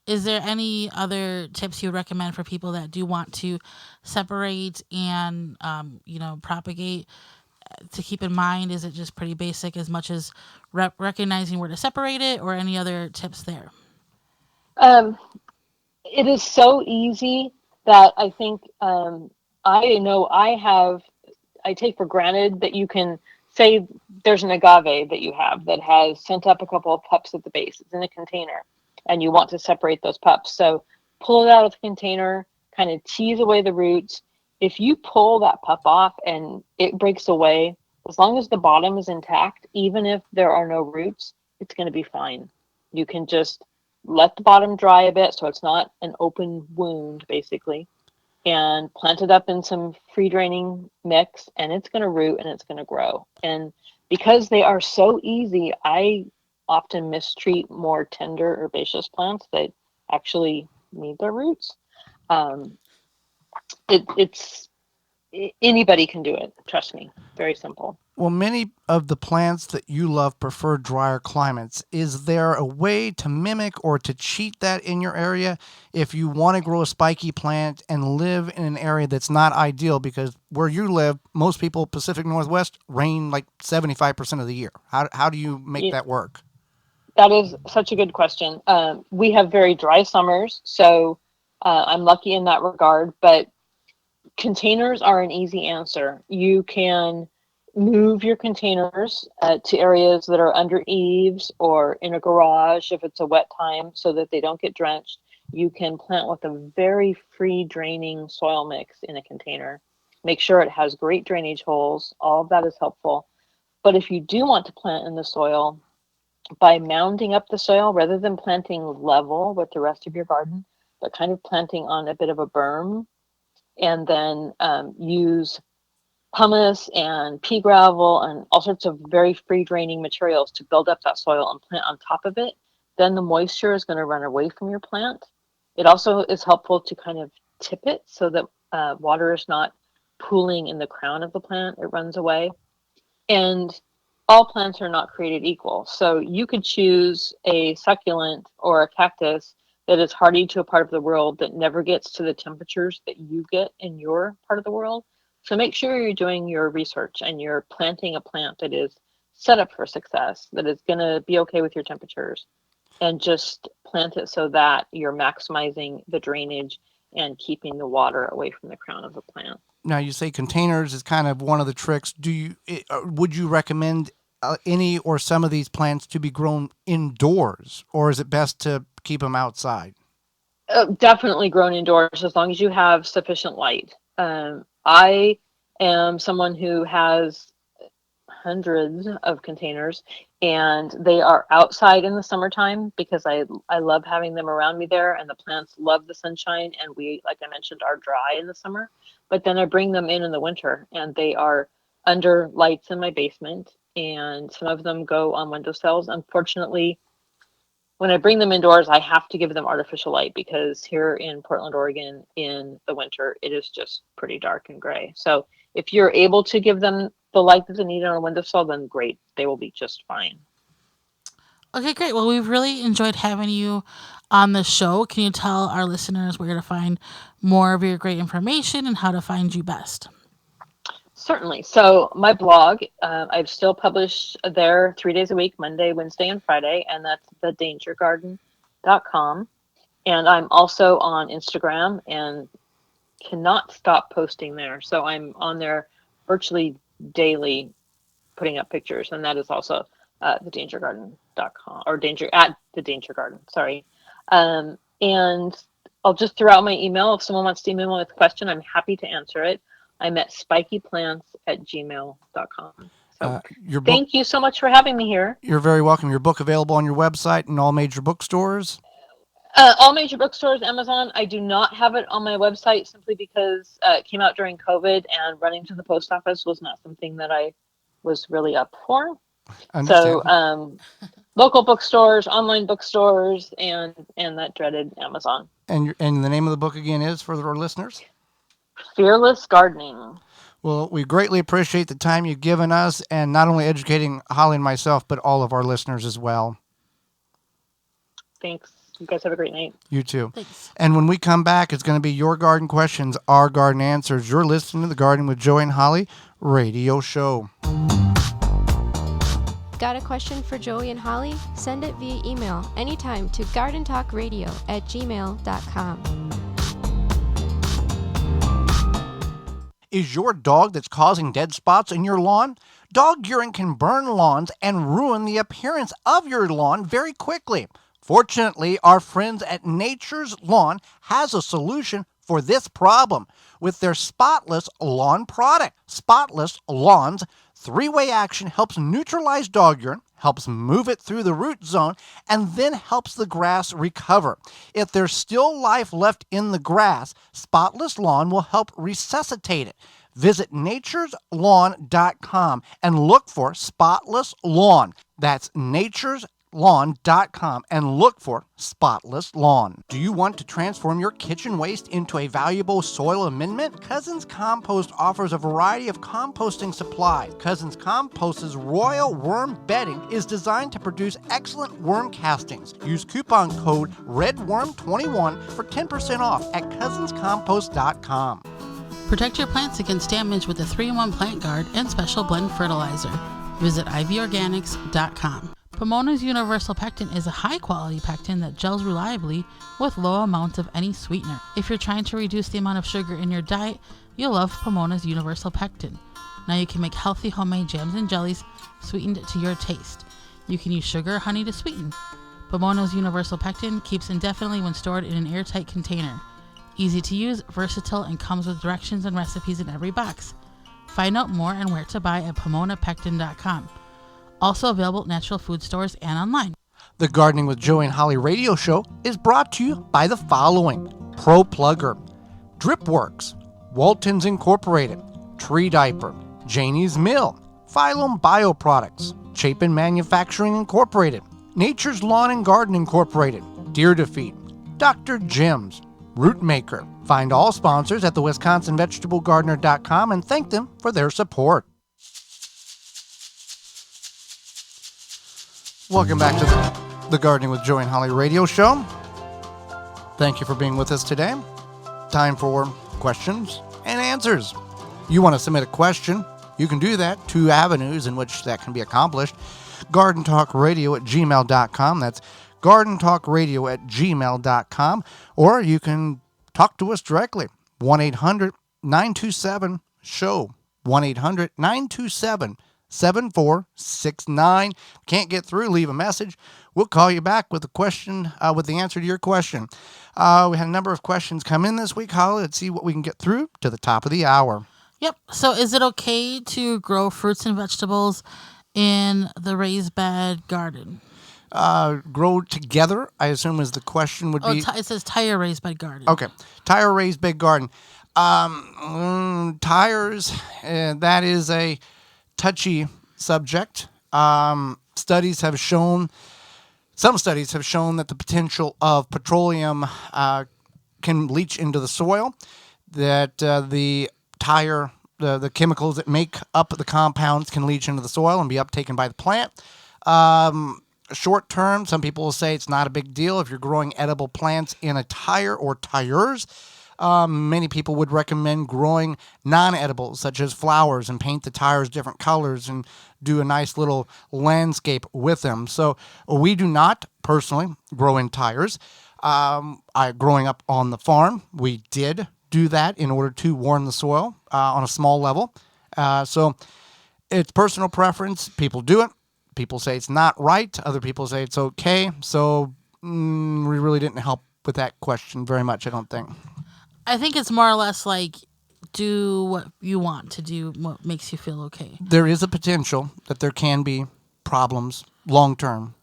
Is there any other tips you would recommend for people that do want to separate and, propagate to keep in mind? Is it just pretty basic as much as recognizing where to separate it, or any other tips there? It is so easy that I think I know I take for granted that you can say there's an agave that you have that has sent up a couple of pups at the base. It's in a container and you want to separate those pups. So pull it out of the container, kind of tease away the roots. If you pull that pup off and it breaks away, as long as the bottom is intact, even if there are no roots, it's going to be fine. You can just let the bottom dry a bit so it's not an open wound, basically, and plant it up in some free draining mix, and it's going to root and it's going to grow. And because they are so easy, I often mistreat more tender herbaceous plants that actually need their roots. It's anybody can do it. Trust me. Very simple. Well, many of the plants that you love prefer drier climates. Is there a way to mimic or to cheat that in your area if you want to grow a spiky plant and live in an area that's not ideal? Because where you live, most people, Pacific Northwest, rain like 75% of the year. How do you make that work? That is such a good question. We have very dry summers, so I'm lucky in that regard, but containers are an easy answer. You can move your containers to areas that are under eaves or in a garage if it's a wet time so that they don't get drenched. You can plant with a very free draining soil mix in a container. Make sure it has great drainage holes. All of that is helpful. But if you do want to plant in the soil, by mounding up the soil rather than planting level with the rest of your garden, but kind of planting on a bit of a berm, and then use pumice and pea gravel and all sorts of very free draining materials to build up that soil and plant on top of it, then the moisture is going to run away from your plant. It also is helpful to kind of tip it so that water is not pooling in the crown of the plant. It runs away. And all plants are not created equal. So you could choose a succulent or a cactus that is hardy to a part of the world that never gets to the temperatures that you get in your part of the world. So make sure you're doing your research and you're planting a plant that is set up for success, that is going to be okay with your temperatures, and just plant it so that you're maximizing the drainage and keeping the water away from the crown of the plant. Now, you say containers is kind of one of the tricks. Would you recommend any or some of these plants to be grown indoors, or is it best to keep them outside? Definitely grown indoors as long as you have sufficient light. I am someone who has hundreds of containers, and they are outside in the summertime because I love having them around me there, and the plants love the sunshine, and we, like I mentioned, are dry in the summer. But then I bring them in the winter, and they are under lights in my basement, and some of them go on windowsills. Unfortunately, when I bring them indoors, I have to give them artificial light because here in Portland, Oregon, in the winter, it is just pretty dark and gray. So if you're able to give them the light that they need on a windowsill, then great. They will be just fine. Okay, great. Well, we've really enjoyed having you on the show. Can you tell our listeners where to find more of your great information and how to find you best? Certainly. So my blog, I've still published there 3 days a week, Monday, Wednesday, and Friday, and that's thedangergarden.com. And I'm also on Instagram and cannot stop posting there. So I'm on there virtually daily putting up pictures, and that is also thedangergarden.com or danger at the danger garden. Sorry. And I'll just throw out my email. If someone wants to email me with a question, I'm happy to answer it. I'm at spikyplants@gmail.com. So thank you so much for having me here. You're very welcome. Your book available on your website and all major bookstores? All major bookstores, Amazon. I do not have it on my website simply because it came out during COVID and running to the post office was not something that I was really up for. So local bookstores, online bookstores, and that dreaded Amazon. And the name of the book again is, for our listeners? Fearless Gardening. Well, we greatly appreciate the time you've given us, and not only educating Holly and myself, but all of our listeners as well. Thanks. You guys have a great night. You too. Thanks. And when we come back, it's going to be your garden questions, our garden answers. You're listening to the Gardening with Joey and Holly radio show. Got a question for Joey and Holly? Send it via email anytime to gardentalkradio@gmail.com. Is your dog that's causing dead spots in your lawn? Dog urine can burn lawns and ruin the appearance of your lawn very quickly. Fortunately, our friends at Nature's Lawn has a solution for this problem with their Spotless Lawn product. Spotless Lawn's three-way action helps neutralize dog urine, helps move it through the root zone, and then helps the grass recover. If there's still life left in the grass, Spotless Lawn will help resuscitate it. Visit natureslawn.com and look for Spotless Lawn. That's natureslawn.com and look for Spotless Lawn. Do you want to transform your kitchen waste into a valuable soil amendment? Cousins Compost offers a variety of composting supplies. Cousins Compost's Royal Worm Bedding is designed to produce excellent worm castings. Use coupon code REDWORM21 for 10% off at cousinscompost.com. Protect your plants against damage with the 3-in-1 Plant Guard and Special Blend Fertilizer. Visit ivorganics.com. Pomona's Universal Pectin is a high-quality pectin that gels reliably with low amounts of any sweetener. If you're trying to reduce the amount of sugar in your diet, you'll love Pomona's Universal Pectin. Now you can make healthy homemade jams and jellies sweetened to your taste. You can use sugar or honey to sweeten. Pomona's Universal Pectin keeps indefinitely when stored in an airtight container. Easy to use, versatile, and comes with directions and recipes in every box. Find out more and where to buy at PomonaPectin.com. Also available at natural food stores and online. The Gardening with Joey and Holly radio show is brought to you by the following: Pro Plugger, Dripworks, Walton's Incorporated, Tree Diaper, Janie's Mill, Phylum Bioproducts, Chapin Manufacturing Incorporated, Nature's Lawn and Garden Incorporated, Deer Defeat, Dr. Jim's, Rootmaker. Find all sponsors at the WisconsinVegetableGardener.com and thank them for their support. Welcome back to the Gardening with Joey and Holly radio show. Thank you for being with us today. Time for questions and answers. You want to submit a question, you can do that. 2 avenues in which that can be accomplished. GardenTalkRadio@gmail.com. That's GardenTalkRadio@gmail.com. Or you can talk to us directly. 1-800-927-SHOW. 1-800-927-7469. Can't get through, leave a message. We'll call you back with a question, with the answer to your question. We had a number of questions come in this week, Holly. Let's see what we can get through to the top of the hour. Yep. So is it okay to grow fruits and vegetables in the raised bed garden? Grow together, I assume, is the question would be. It says tire raised bed garden. Okay. Tire raised bed garden. Tires, that is a touchy subject. Some studies have shown that the potential of petroleum can leach into the soil, that the tire, the chemicals that make up the compounds can leach into the soil and be uptaken by the plant. Short term, some people will say it's not a big deal if you're growing edible plants in a tire or tires. Many people would recommend growing non-edibles such as flowers and paint the tires different colors and do a nice little landscape with them. So we do not personally grow in tires. Growing up on the farm, we did do that in order to warm the soil on a small level. So it's personal preference. People do it. People say it's not right. Other people say it's okay. So we really didn't help with that question very much, I don't think. I think it's more or less like do what you want to do, what makes you feel okay. There is a potential that there can be problems long term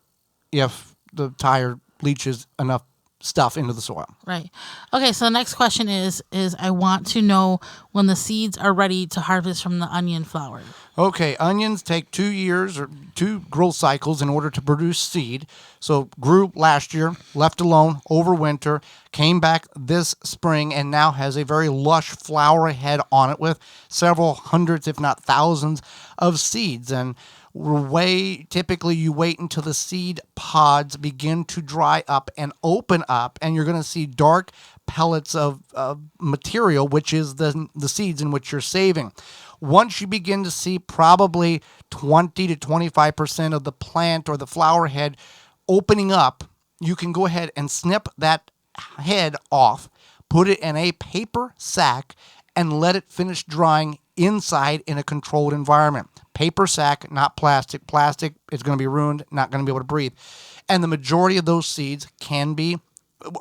if the tire leaches enough stuff into the soil. Right. Okay, so the next question is I want to know when the seeds are ready to harvest from the onion flower. Okay, onions take 2 years or 2 growth cycles in order to produce seed. So grew last year, left alone over winter, came back this spring, and now has a very lush flower head on it with several hundreds, if not thousands, of seeds. And typically you wait until the seed pods begin to dry up and open up, and you're going to see dark pellets of material, which is the seeds in which you're saving. Once you begin to see probably 20 to 25% of the plant or the flower head opening up, you can go ahead and snip that head off, put it in a paper sack, and let it finish drying inside in a controlled environment. Paper sack, not plastic. Plastic is going to be ruined, not going to be able to breathe. And the majority of those seeds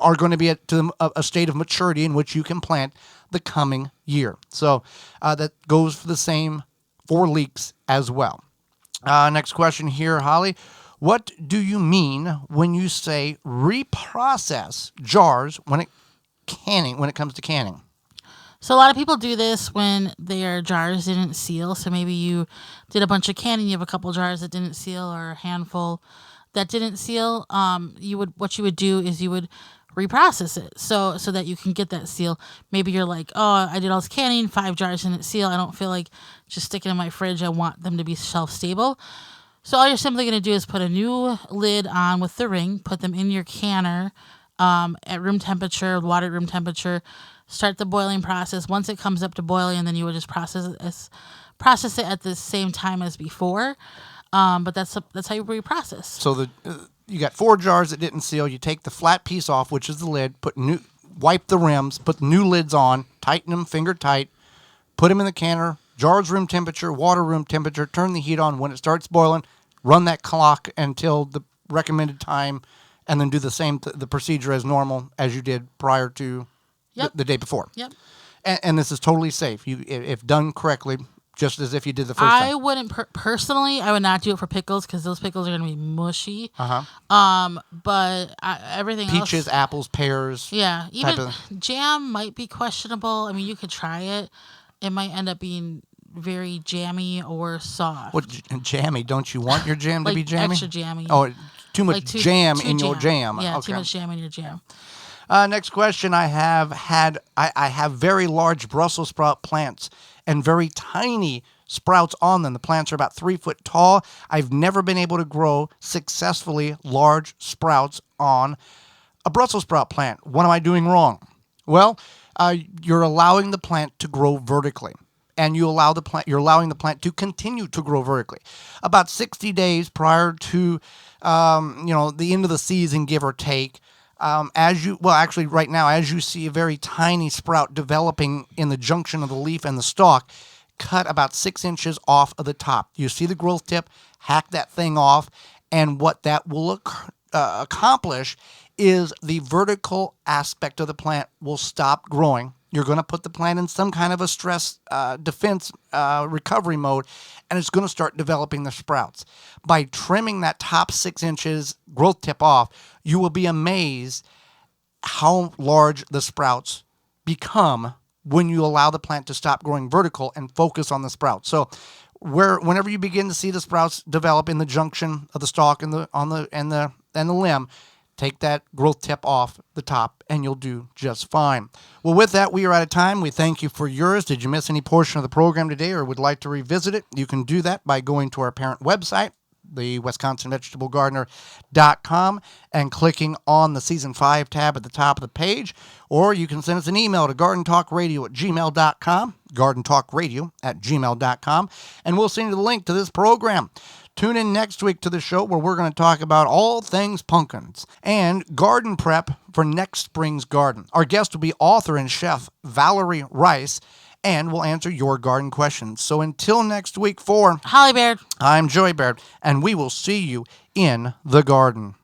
are going to be at a state of maturity in which you can plant the coming year. So that goes for the same for leeks as well. Next question here, Holly. What do you mean when you say reprocess jars when it comes to canning? So a lot of people do this when their jars didn't seal. So maybe you did a bunch of canning, you have a couple jars that didn't seal or a handful that didn't seal. What you would do is you would reprocess it so that you can get that seal. Maybe you're like, oh, I did all this canning, 5 jars didn't seal. I don't feel like just sticking in my fridge. I want them to be shelf stable. So all you're simply going to do is put a new lid on with the ring, put them in your canner at room temperature, water at room temperature, start the boiling process. Once it comes up to boiling, and then you would just process it at the same time as before. But that's how you reprocess. So you got 4 jars that didn't seal. You take the flat piece off, which is the lid, wipe the rims, put the new lids on, tighten them finger tight, put them in the canner, jars room temperature, water room temperature, turn the heat on. When it starts boiling, run that clock until the recommended time, and then do the same the procedure as normal as you did prior to the day before. Yep. And this is totally safe. If done correctly, just as if you did the first time. I wouldn't personally. I would not do it for pickles because those pickles are going to be mushy. But everything else, peaches, apples, pears. Yeah, even jam might be questionable. I mean, you could try it. It might end up being very jammy or soft. What jammy? Don't you want your jam to be jammy? Extra jammy. Oh, too much jam in your jam. Yeah, okay. Too much jam in your jam. Next question I have very large Brussels sprout plants and very tiny sprouts on them. The plants are about 3 foot tall. I've never been able to grow successfully large sprouts on a Brussels sprout plant. What am I doing wrong? Well, you're allowing the plant to grow vertically. And you're allowing the plant to continue to grow vertically. About 60 days prior to the end of the season, give or take, right now, as you see a very tiny sprout developing in the junction of the leaf and the stalk, cut about 6 inches off of the top. You see the growth tip, hack that thing off, and what that will accomplish is the vertical aspect of the plant will stop growing. You're going to put the plant in some kind of a stress defense recovery mode, and it's going to start developing the sprouts. By trimming that top 6 inches growth tip off, you will be amazed how large the sprouts become when you allow the plant to stop growing vertical and focus on the sprouts. So whenever you begin to see the sprouts develop in the junction of the stalk and the limb, take that growth tip off the top, and you'll do just fine. Well, with that, we are out of time. We thank you for yours. Did you miss any portion of the program today or would like to revisit it? You can do that by going to our parent website, the WisconsinVegetableGardener.com and clicking on the Season 5 tab at the top of the page. Or you can send us an email to gardentalkradio@gmail.com, gardentalkradio@gmail.com, and we'll send you the link to this program. Tune in next week to the show where we're going to talk about all things pumpkins and garden prep for next spring's garden. Our guest will be author and chef Valerie Rice, and we'll answer your garden questions. So until next week, for Holly Baird, I'm Joey Baird, and we will see you in the garden.